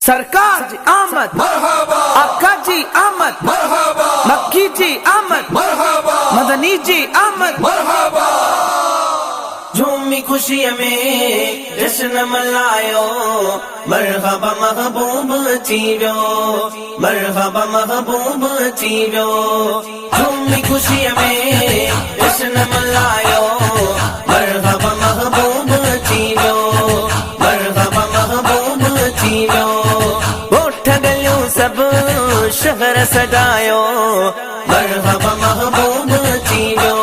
सरकार जी आमद मरहबा, आका जी आमद मरहबा, मक्की जी आमद मरहबा, मदनी जी आमद मरहबा। झूमी खुशी में जश्न मल्हायो, मरहबा महबूब अची वियो, मरहबा महबूब अची वियो। झूमी खुशी में जश्न मल्हायो, मरहबा महबूब अची वियो, मरहबा महबूब अची वियो। ॻोठ गलियूं सभु शहर सजायो, मरहबा महबूब अची वियो,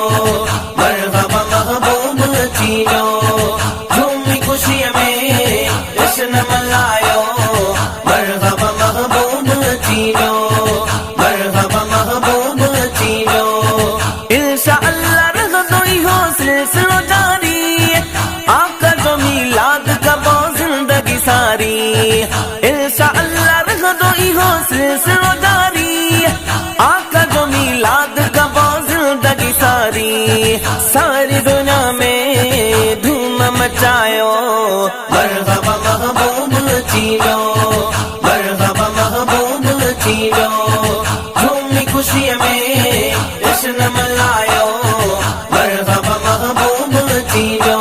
मरहबा महबूब अची वियो। झूमी खुशीअ में जश्न मल्हायो, मरहबा महबूब अची वियो, मरहबा महबूब अची वियो। इंशा अल्लाह रहंदो इहो सिलसिलो जारी, आका जो मीलाद कबो ज़िंदगी सारी। इंशा अल्लाह रहंदो इहो सिलसिलो जारी, आका जो मीलाद कबो ज़िंदगी सारी। सारी दुनिया में धूम मचायो, मरहबा महबूब अची वियो, मरहबा महबूब अची वियो। झूमी खुशीअ में जश्न मल्हायो, मरहबा महबूब अची वियो,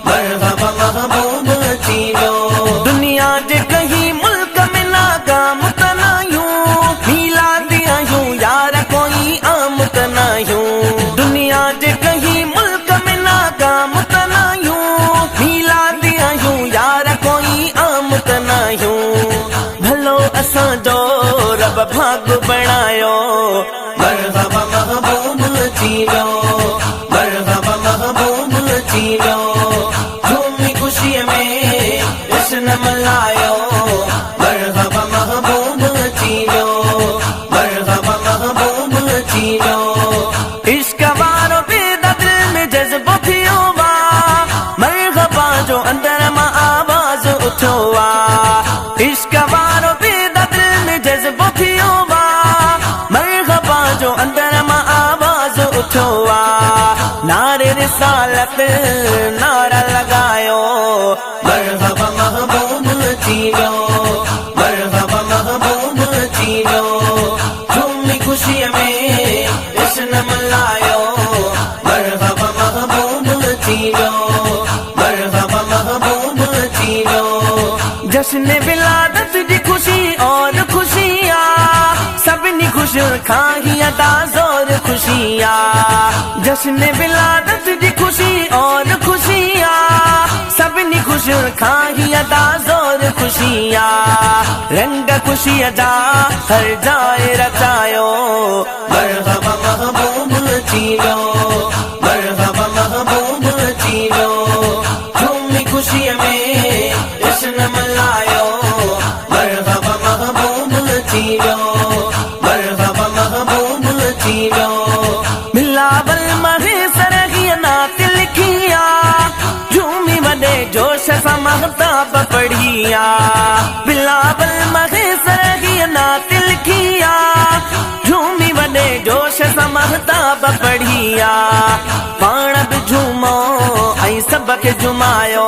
मरहबा महबूब अची वियो। दुनिया जे कहीं मुल्क में नाकाम त नाहियूं, मीलाद आहियूं यार कोई आम त नाहियूं। दुनिया जे कहीं मुल्क में नाकाम त नाहियूं, मीलाद आहियूं यार कोई आम त नाहियूं। भलो असांजो रब भाग बणायो, मरहबा महबूब अची वियो, मरहबा महबूब अची वियो। झूमी खुशीअ में जश्न मल्हायो, मरहबा महबूब अची वियो, मरहबा महबूब अची वियो। इश्क वारो बेदा दिल में जज़्बो थियो वा, मरहबा जो अंदर मां आवाज़ उठो वा। इश्क वारो बेदा दिल में जज़्बो थियो वा, मरहबा जो अंदर मां आवाज़ उठो वा। नारे रिसालत नारा लगायो, मरहबा महबूब अची वियो, मरहबा महबूब अची वियो। झूमी खुशीअ में जश्न मल्हायो, मरहबा महबूब अची वियो, मरहबा महबूब अची वियो। जश्न विलादत जी खुशी और खुशिया, सभिनी खुशियुनि खां ही अदा ज़ोर खुशिया। जश्न विलादत जी खुशी और खुशिया, सभिनी खुशियुनि खां ही अदा ज़ोर खुशिया। रंग खुशीअ जा हर जाए रचायो, मरहबा महबूब अची वियो, मरहबा महबूब अची वियो। झूमी खुशीअ में जश्न मल्हायो, मरहबा महबूब अची वियो, मरहबा महबूब अची वियो। बिलावल महेसर हीअ नात लिखिया, झूमी वॾे जोश सां महताब पढ़िया। बिलावल महेसर हीअ नात लिखिया, झूमी वॾे जोश सां महताब पढ़िया। पाण बि झूमो ऐं सबके झुमायो,